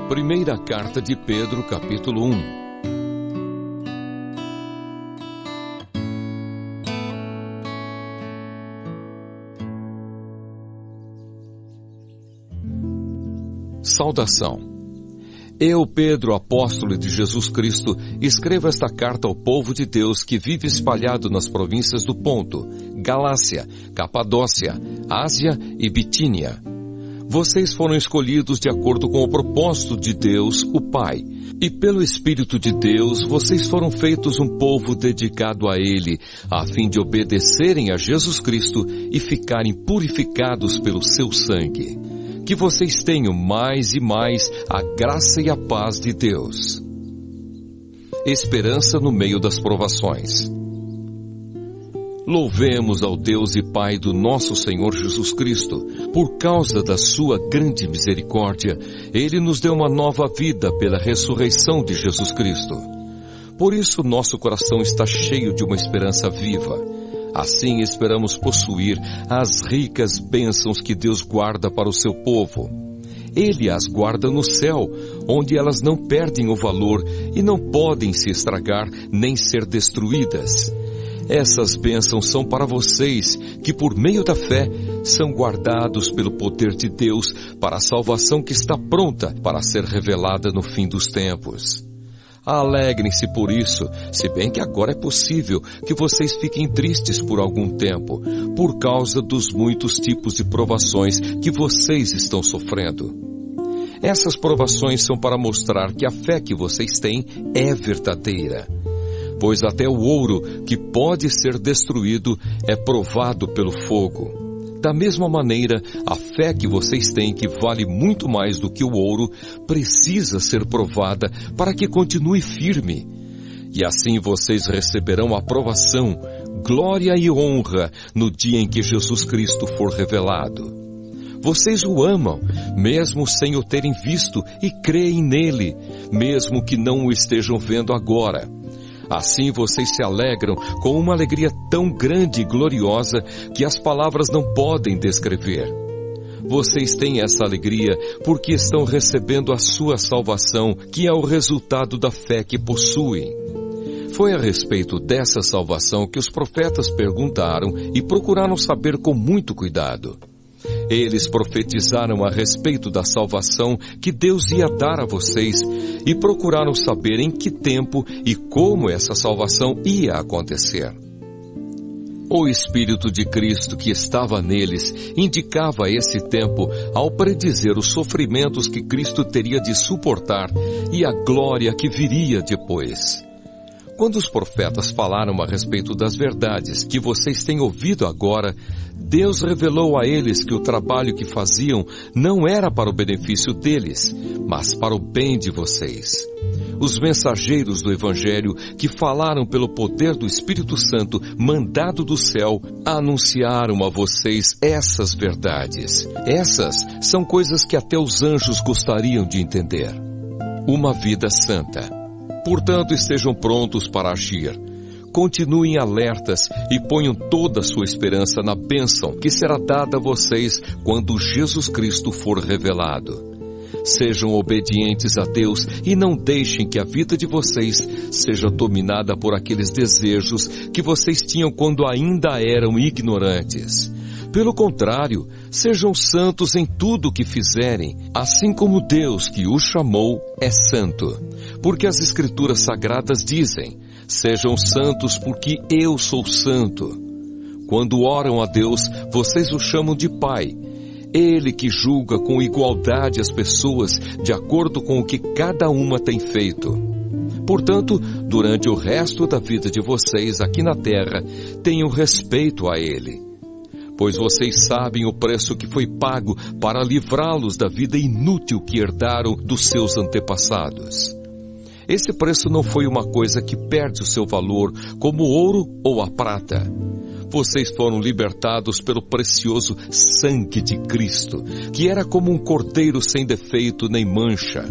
Primeira carta de Pedro, capítulo 1. Saudação. Eu, Pedro, apóstolo de Jesus Cristo, escrevo esta carta ao povo de Deus que vive espalhado nas províncias do Ponto, Galácia, Capadócia, Ásia e Bitínia. Vocês foram escolhidos de acordo com o propósito de Deus, o Pai, e pelo Espírito de Deus vocês foram feitos um povo dedicado a Ele, a fim de obedecerem a Jesus Cristo e ficarem purificados pelo seu sangue. Que vocês tenham mais e mais a graça e a paz de Deus. Esperança no meio das provações. Louvemos ao Deus e Pai do nosso Senhor Jesus Cristo. Por causa da sua grande misericórdia, Ele nos deu uma nova vida pela ressurreição de Jesus Cristo. Por isso nosso coração está cheio de uma esperança viva. Assim esperamos possuir as ricas bênçãos que Deus guarda para o seu povo. Ele as guarda no céu, onde elas não perdem o valor e não podem se estragar nem ser destruídas. Essas bênçãos são para vocês, que por meio da fé são guardados pelo poder de Deus para a salvação que está pronta para ser revelada no fim dos tempos. Alegrem-se por isso, se bem que agora é possível que vocês fiquem tristes por algum tempo, por causa dos muitos tipos de provações que vocês estão sofrendo. Essas provações são para mostrar que a fé que vocês têm é verdadeira. Pois até o ouro, que pode ser destruído, é provado pelo fogo. Da mesma maneira, a fé que vocês têm, que vale muito mais do que o ouro, precisa ser provada para que continue firme. E assim vocês receberão aprovação, glória e honra no dia em que Jesus Cristo for revelado. Vocês o amam, mesmo sem o terem visto, e creem nele, mesmo que não o estejam vendo agora. Assim vocês se alegram com uma alegria tão grande e gloriosa que as palavras não podem descrever. Vocês têm essa alegria porque estão recebendo a sua salvação, que é o resultado da fé que possuem. Foi a respeito dessa salvação que os profetas perguntaram e procuraram saber com muito cuidado. Eles profetizaram a respeito da salvação que Deus ia dar a vocês e procuraram saber em que tempo e como essa salvação ia acontecer. O Espírito de Cristo que estava neles indicava esse tempo ao predizer os sofrimentos que Cristo teria de suportar e a glória que viria depois. Quando os profetas falaram a respeito das verdades que vocês têm ouvido agora, Deus revelou a eles que o trabalho que faziam não era para o benefício deles, mas para o bem de vocês. Os mensageiros do Evangelho, que falaram pelo poder do Espírito Santo mandado do céu, anunciaram a vocês essas verdades. Essas são coisas que até os anjos gostariam de entender. Uma vida santa. Portanto, estejam prontos para agir. Continuem alertas e ponham toda a sua esperança na bênção que será dada a vocês quando Jesus Cristo for revelado. Sejam obedientes a Deus e não deixem que a vida de vocês seja dominada por aqueles desejos que vocês tinham quando ainda eram ignorantes. Pelo contrário, sejam santos em tudo o que fizerem, assim como Deus que os chamou é santo. Porque as Escrituras Sagradas dizem: sejam santos porque eu sou santo. Quando oram a Deus, vocês o chamam de Pai. Ele que julga com igualdade as pessoas de acordo com o que cada uma tem feito. Portanto, durante o resto da vida de vocês aqui na terra, tenham respeito a Ele. Pois vocês sabem o preço que foi pago para livrá-los da vida inútil que herdaram dos seus antepassados. Esse preço não foi uma coisa que perde o seu valor, como o ouro ou a prata. Vocês foram libertados pelo precioso sangue de Cristo, que era como um cordeiro sem defeito nem mancha.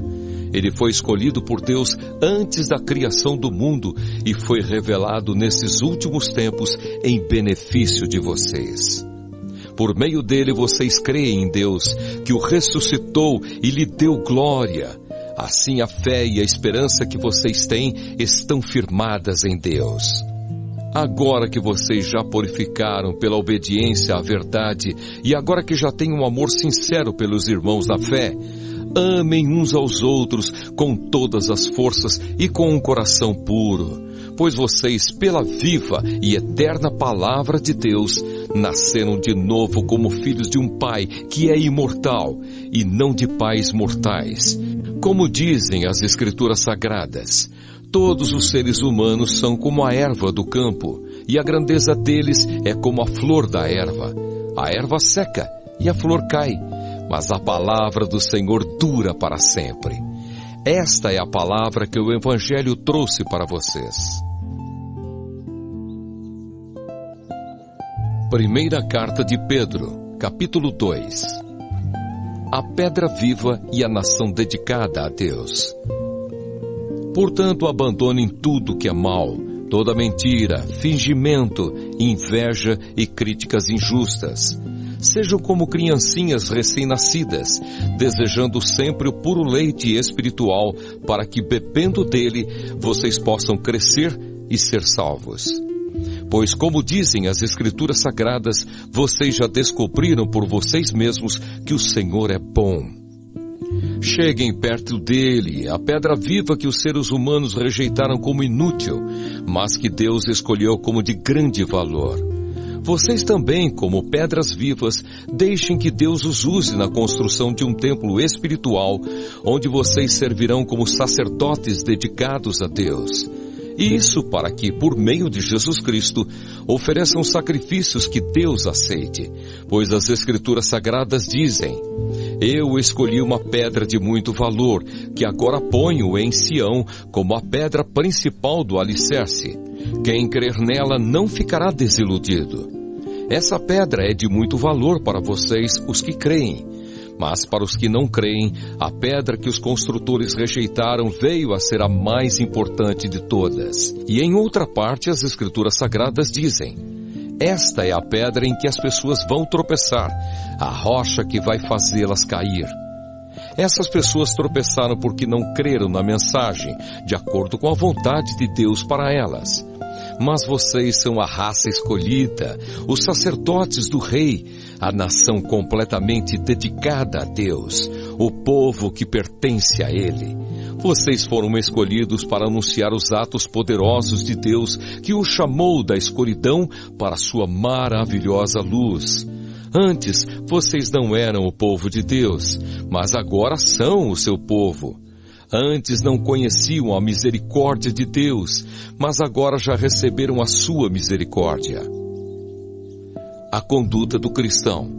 Ele foi escolhido por Deus antes da criação do mundo e foi revelado nesses últimos tempos em benefício de vocês. Por meio dele vocês creem em Deus, que o ressuscitou e lhe deu glória. Assim a fé e a esperança que vocês têm estão firmadas em Deus. Agora que vocês já purificaram pela obediência à verdade e agora que já têm um amor sincero pelos irmãos da fé, amem uns aos outros com todas as forças e com um coração puro, pois vocês, pela viva e eterna palavra de Deus, nasceram de novo como filhos de um Pai que é imortal e não de pais mortais. Como dizem as Escrituras Sagradas, todos os seres humanos são como a erva do campo, e a grandeza deles é como a flor da erva. A erva seca e a flor cai, mas a palavra do Senhor dura para sempre. Esta é a palavra que o Evangelho trouxe para vocês. Primeira Carta de Pedro, capítulo 2. A pedra viva e a nação dedicada a Deus. Portanto, abandonem tudo que é mal, toda mentira, fingimento, inveja e críticas injustas. Sejam como criancinhas recém-nascidas, desejando sempre o puro leite espiritual, para que, bebendo dele, vocês possam crescer e ser salvos. Pois, como dizem as Escrituras Sagradas, vocês já descobriram por vocês mesmos que o Senhor é bom. Cheguem perto dele, a pedra viva que os seres humanos rejeitaram como inútil, mas que Deus escolheu como de grande valor. Vocês também, como pedras vivas, deixem que Deus os use na construção de um templo espiritual, onde vocês servirão como sacerdotes dedicados a Deus. Isso para que, por meio de Jesus Cristo, ofereçam sacrifícios que Deus aceite, pois as Escrituras Sagradas dizem: Eu escolhi uma pedra de muito valor, que agora ponho em Sião como a pedra principal do alicerce. Quem crer nela não ficará desiludido. Essa pedra é de muito valor para vocês, os que creem. Mas para os que não creem, a pedra que os construtores rejeitaram veio a ser a mais importante de todas. E em outra parte, as Escrituras Sagradas dizem: Esta é a pedra em que as pessoas vão tropeçar, a rocha que vai fazê-las cair. Essas pessoas tropeçaram porque não creram na mensagem, de acordo com a vontade de Deus para elas. Mas vocês são a raça escolhida, os sacerdotes do Rei, a nação completamente dedicada a Deus, o povo que pertence a Ele. Vocês foram escolhidos para anunciar os atos poderosos de Deus, que os chamou da escuridão para a sua maravilhosa luz. Antes, vocês não eram o povo de Deus, mas agora são o seu povo. Antes não conheciam a misericórdia de Deus, mas agora já receberam a sua misericórdia. A conduta do cristão.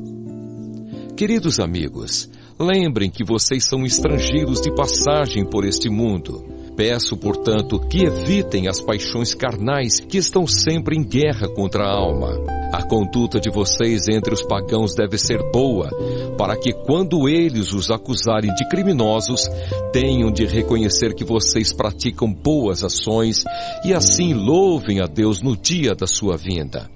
Queridos amigos, lembrem que vocês são estrangeiros de passagem por este mundo. Peço, portanto, que evitem as paixões carnais que estão sempre em guerra contra a alma. A conduta de vocês entre os pagãos deve ser boa, para que quando eles os acusarem de criminosos, tenham de reconhecer que vocês praticam boas ações e assim louvem a Deus no dia da sua vinda.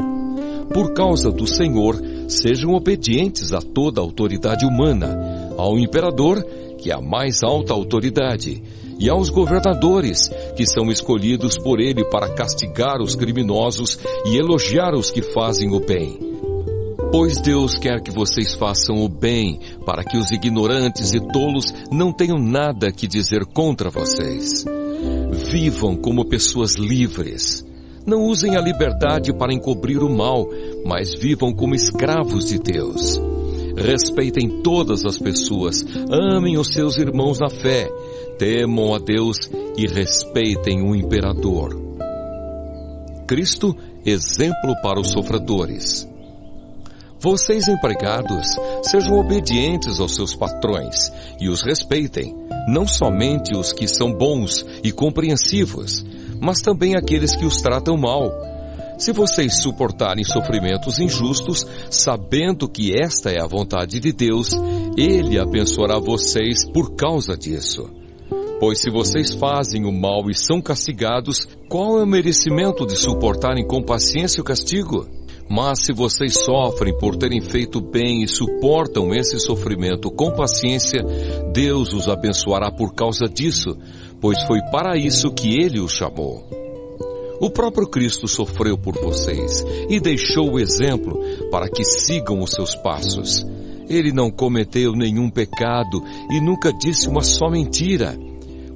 Por causa do Senhor, sejam obedientes a toda a autoridade humana, ao imperador, que é a mais alta autoridade, e aos governadores, que são escolhidos por ele para castigar os criminosos e elogiar os que fazem o bem. Pois Deus quer que vocês façam o bem, para que os ignorantes e tolos não tenham nada que dizer contra vocês. Vivam como pessoas livres. Não usem a liberdade para encobrir o mal, mas vivam como escravos de Deus. Respeitem todas as pessoas, amem os seus irmãos na fé, temam a Deus e respeitem o imperador. Cristo, exemplo para os sofredores. Vocês, empregados, sejam obedientes aos seus patrões e os respeitem, não somente os que são bons e compreensivos, mas também aqueles que os tratam mal. Se vocês suportarem sofrimentos injustos, sabendo que esta é a vontade de Deus, Ele abençoará vocês por causa disso. Pois se vocês fazem o mal e são castigados, qual é o merecimento de suportarem com paciência o castigo? Mas se vocês sofrem por terem feito bem e suportam esse sofrimento com paciência, Deus os abençoará por causa disso, pois foi para isso que Ele os chamou. O próprio Cristo sofreu por vocês e deixou o exemplo para que sigam os seus passos. Ele não cometeu nenhum pecado e nunca disse uma só mentira.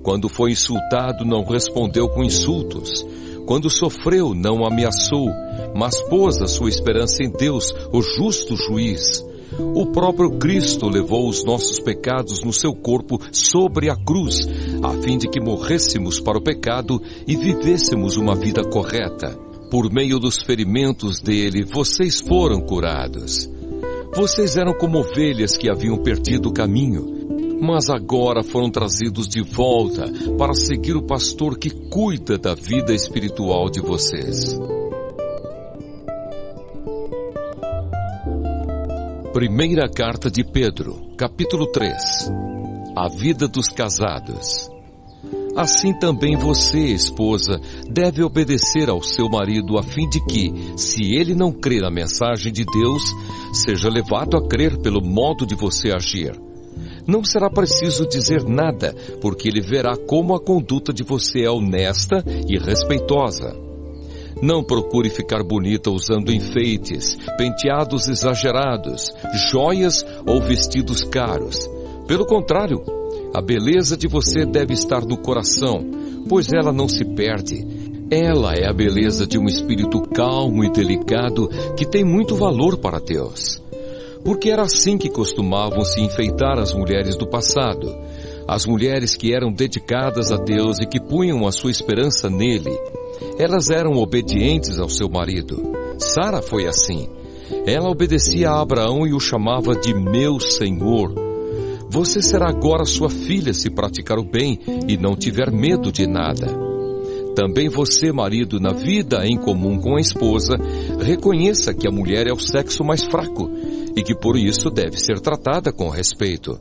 Quando foi insultado, não respondeu com insultos. Quando sofreu, não ameaçou, mas pôs a sua esperança em Deus, o justo juiz. O próprio Cristo levou os nossos pecados no seu corpo sobre a cruz, a fim de que morrêssemos para o pecado e vivêssemos uma vida correta. Por meio dos ferimentos dele, vocês foram curados. Vocês eram como ovelhas que haviam perdido o caminho, mas agora foram trazidos de volta para seguir o pastor que cuida da vida espiritual de vocês. Primeira carta de Pedro, capítulo 3. A vida dos casados. Assim também você, esposa, deve obedecer ao seu marido a fim de que, se ele não crer na mensagem de Deus, seja levado a crer pelo modo de você agir. Não será preciso dizer nada, porque ele verá como a conduta de você é honesta e respeitosa. Não procure ficar bonita usando enfeites, penteados exagerados, joias ou vestidos caros. Pelo contrário, a beleza de você deve estar no coração, pois ela não se perde. Ela é a beleza de um espírito calmo e delicado que tem muito valor para Deus. Porque era assim que costumavam se enfeitar as mulheres do passado. As mulheres que eram dedicadas a Deus e que punham a sua esperança nele. Elas eram obedientes ao seu marido. Sara foi assim. Ela obedecia a Abraão e o chamava de meu Senhor. Você será agora sua filha se praticar o bem e não tiver medo de nada. Também você, marido, na vida em comum com a esposa, reconheça que a mulher é o sexo mais fraco e que por isso deve ser tratada com respeito,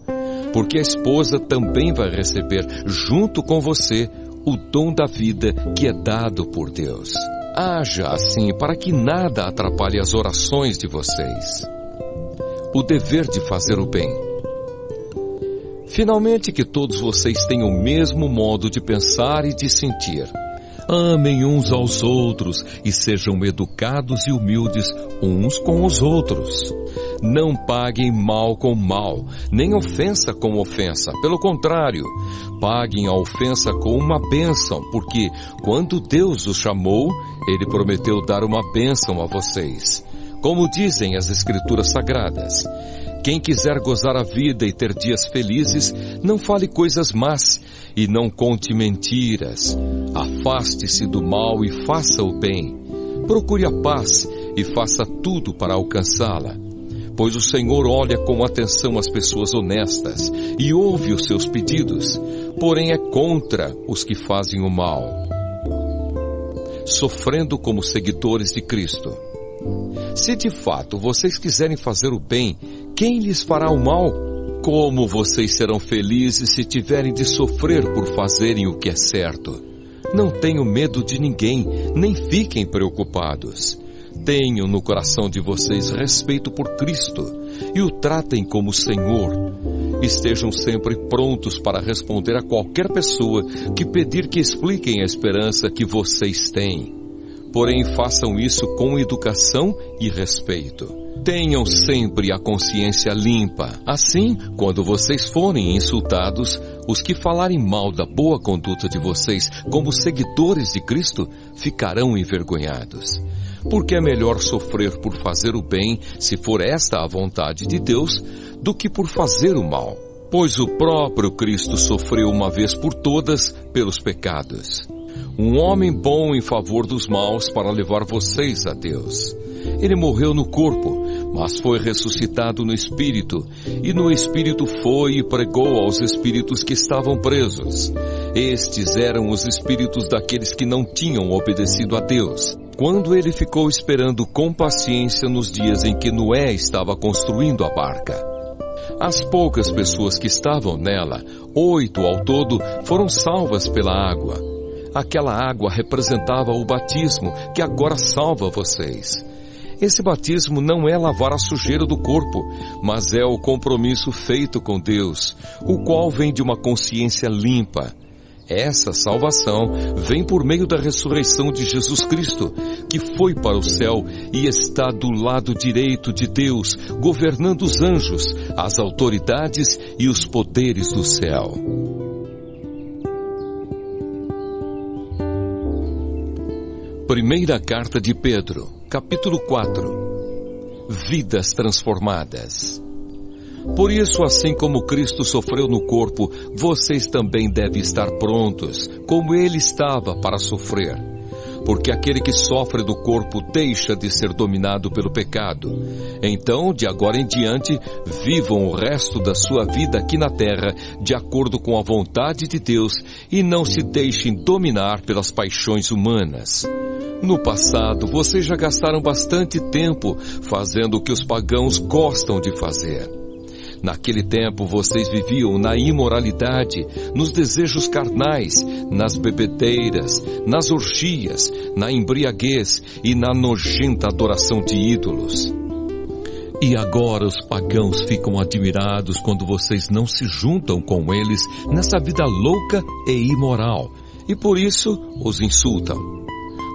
porque a esposa também vai receber junto com você o dom da vida que é dado por Deus. Haja assim para que nada atrapalhe as orações de vocês. O dever de fazer o bem. Finalmente, que todos vocês tenham o mesmo modo de pensar e de sentir. Amem uns aos outros e sejam educados e humildes uns com os outros. Não paguem mal com mal, nem ofensa com ofensa. Pelo contrário, paguem a ofensa com uma bênção, porque quando Deus os chamou, Ele prometeu dar uma bênção a vocês. Como dizem as Escrituras Sagradas, quem quiser gozar a vida e ter dias felizes, não fale coisas más e não conte mentiras. Afaste-se do mal e faça o bem. Procure a paz e faça tudo para alcançá-la. Pois o Senhor olha com atenção as pessoas honestas e ouve os seus pedidos, porém é contra os que fazem o mal. Sofrendo como seguidores de Cristo. Se de fato vocês quiserem fazer o bem, quem lhes fará o mal? Como vocês serão felizes se tiverem de sofrer por fazerem o que é certo? Não tenham medo de ninguém, nem fiquem preocupados. Tenham no coração de vocês respeito por Cristo e o tratem como Senhor. Estejam sempre prontos para responder a qualquer pessoa que pedir que expliquem a esperança que vocês têm. Porém, façam isso com educação e respeito. Tenham sempre a consciência limpa. Assim, quando vocês forem insultados, os que falarem mal da boa conduta de vocês como seguidores de Cristo ficarão envergonhados. Porque é melhor sofrer por fazer o bem, se for esta a vontade de Deus, do que por fazer o mal. Pois o próprio Cristo sofreu uma vez por todas pelos pecados. Um homem bom em favor dos maus para levar vocês a Deus. Ele morreu no corpo, mas foi ressuscitado no Espírito, e no Espírito foi e pregou aos espíritos que estavam presos. Estes eram os espíritos daqueles que não tinham obedecido a Deus, quando ele ficou esperando com paciência nos dias em que Noé estava construindo a barca. As poucas pessoas que estavam nela, 8 ao todo, foram salvas pela água. Aquela água representava o batismo que agora salva vocês. Esse batismo não é lavar a sujeira do corpo, mas é o compromisso feito com Deus, o qual vem de uma consciência limpa. Essa salvação vem por meio da ressurreição de Jesus Cristo, que foi para o céu e está do lado direito de Deus, governando os anjos, as autoridades e os poderes do céu. Primeira Carta de Pedro, capítulo 4. Vidas transformadas. Por isso, assim como Cristo sofreu no corpo, vocês também devem estar prontos, como Ele estava para sofrer. Porque aquele que sofre do corpo deixa de ser dominado pelo pecado. Então, de agora em diante, vivam o resto da sua vida aqui na terra, de acordo com a vontade de Deus, e não se deixem dominar pelas paixões humanas. No passado, vocês já gastaram bastante tempo fazendo o que os pagãos gostam de fazer. Naquele tempo vocês viviam na imoralidade, nos desejos carnais, nas bebedeiras, nas orgias, na embriaguez e na nojenta adoração de ídolos. E agora os pagãos ficam admirados quando vocês não se juntam com eles nessa vida louca e imoral, e por isso os insultam.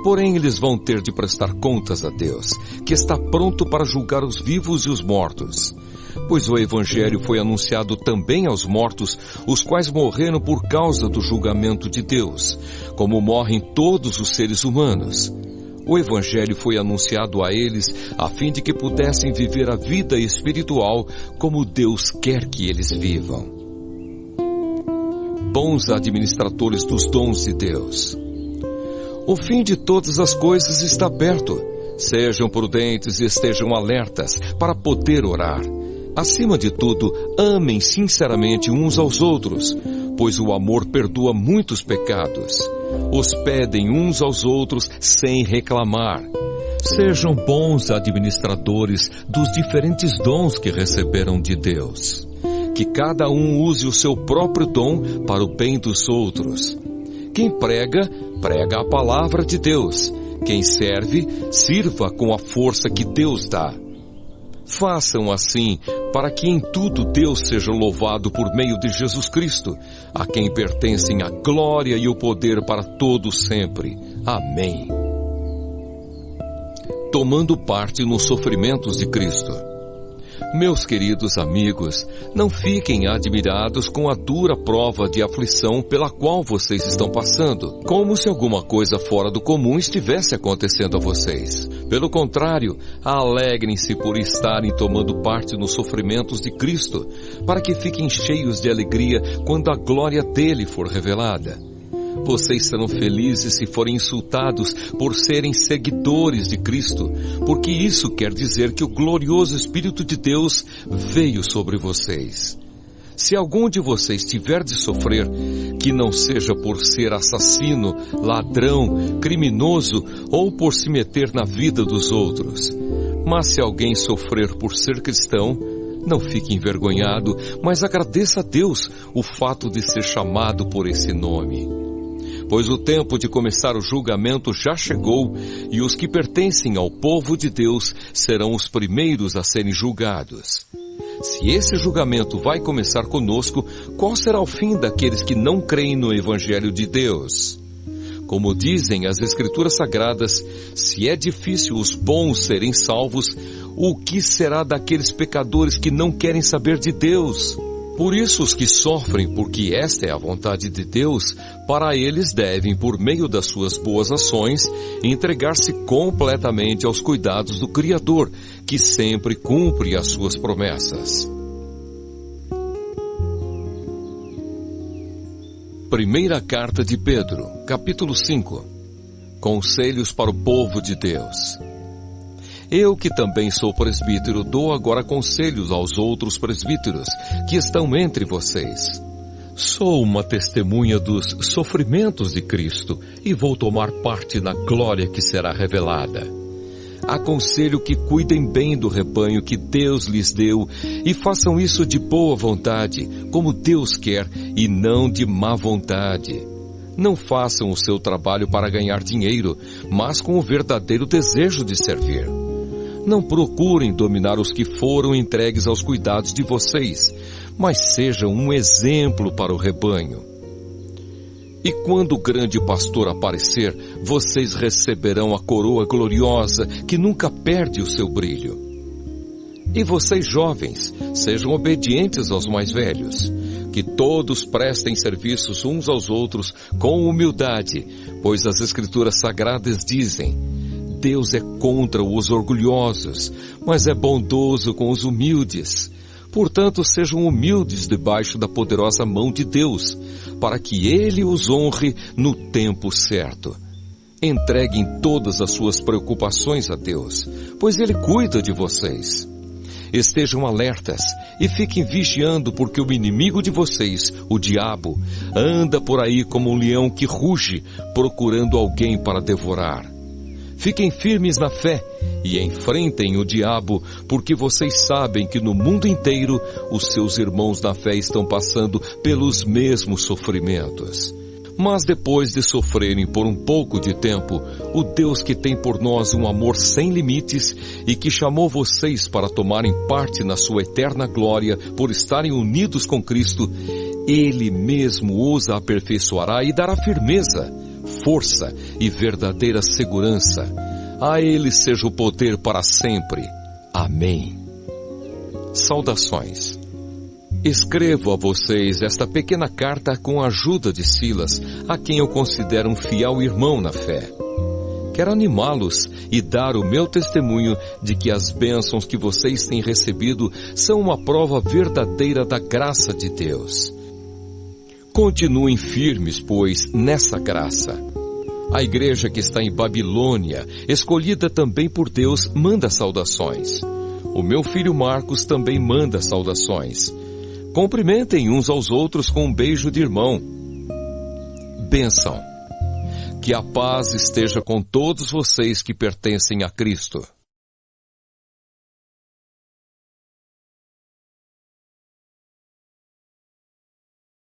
Porém, eles vão ter de prestar contas a Deus, que está pronto para julgar os vivos e os mortos. Pois o Evangelho foi anunciado também aos mortos, os quais morreram por causa do julgamento de Deus, como morrem todos os seres humanos. O Evangelho foi anunciado a eles, a fim de que pudessem viver a vida espiritual como Deus quer que eles vivam. Bons administradores dos dons de Deus. O fim de todas as coisas está perto. Sejam prudentes e estejam alertas para poder orar. Acima de tudo, amem sinceramente uns aos outros, pois o amor perdoa muitos pecados. Hospedem uns aos outros sem reclamar. Sejam bons administradores dos diferentes dons que receberam de Deus. Que cada um use o seu próprio dom para o bem dos outros. Quem prega, prega a palavra de Deus. Quem serve, sirva com a força que Deus dá. Façam assim, para que em tudo Deus seja louvado por meio de Jesus Cristo, a quem pertencem a glória e o poder para todos sempre. Amém. Tomando parte nos sofrimentos de Cristo. Meus queridos amigos, não fiquem admirados com a dura prova de aflição pela qual vocês estão passando, como se alguma coisa fora do comum estivesse acontecendo a vocês. Pelo contrário, alegrem-se por estarem tomando parte nos sofrimentos de Cristo, para que fiquem cheios de alegria quando a glória dele for revelada. Vocês serão felizes se forem insultados por serem seguidores de Cristo, porque isso quer dizer que o glorioso Espírito de Deus veio sobre vocês. Se algum de vocês tiver de sofrer, que não seja por ser assassino, ladrão, criminoso ou por se meter na vida dos outros. Mas se alguém sofrer por ser cristão, não fique envergonhado, mas agradeça a Deus o fato de ser chamado por esse nome. Pois o tempo de começar o julgamento já chegou, e os que pertencem ao povo de Deus serão os primeiros a serem julgados. Se esse julgamento vai começar conosco, qual será o fim daqueles que não creem no Evangelho de Deus? Como dizem as Escrituras Sagradas, se é difícil os bons serem salvos, o que será daqueles pecadores que não querem saber de Deus? Por isso os que sofrem, porque esta é a vontade de Deus, para eles devem, por meio das suas boas ações, entregar-se completamente aos cuidados do Criador, que sempre cumpre as suas promessas. Primeira Carta de Pedro, capítulo 5. Conselhos para o povo de Deus. Eu, que também sou presbítero, dou agora conselhos aos outros presbíteros que estão entre vocês. Sou uma testemunha dos sofrimentos de Cristo e vou tomar parte na glória que será revelada. Aconselho que cuidem bem do rebanho que Deus lhes deu e façam isso de boa vontade, como Deus quer, e não de má vontade. Não façam o seu trabalho para ganhar dinheiro, mas com o verdadeiro desejo de servir. Não procurem dominar os que foram entregues aos cuidados de vocês, mas sejam um exemplo para o rebanho. E quando o grande pastor aparecer, vocês receberão a coroa gloriosa que nunca perde o seu brilho. E vocês jovens, sejam obedientes aos mais velhos, que todos prestem serviços uns aos outros com humildade, pois as Escrituras Sagradas dizem: Deus é contra os orgulhosos, mas é bondoso com os humildes. Portanto, sejam humildes debaixo da poderosa mão de Deus, para que Ele os honre no tempo certo. Entreguem todas as suas preocupações a Deus, pois Ele cuida de vocês. Estejam alertas e fiquem vigiando, porque o inimigo de vocês, o diabo, anda por aí como um leão que ruge, procurando alguém para devorar. Fiquem firmes na fé e enfrentem o diabo, porque vocês sabem que no mundo inteiro os seus irmãos na fé estão passando pelos mesmos sofrimentos. Mas depois de sofrerem por um pouco de tempo, o Deus que tem por nós um amor sem limites e que chamou vocês para tomarem parte na sua eterna glória por estarem unidos com Cristo, Ele mesmo os aperfeiçoará e dará firmeza, força e verdadeira segurança. A Ele seja o poder para sempre. Amém. Saudações. Escrevo a vocês esta pequena carta com a ajuda de Silas, a quem eu considero um fiel irmão na fé. Quero animá-los e dar o meu testemunho de que as bênçãos que vocês têm recebido são uma prova verdadeira da graça de Deus. Continuem firmes, pois, nessa graça. A igreja que está em Babilônia, escolhida também por Deus, manda saudações. O meu filho Marcos também manda saudações. Cumprimentem uns aos outros com um beijo de irmão. Bênção. Que a paz esteja com todos vocês que pertencem a Cristo.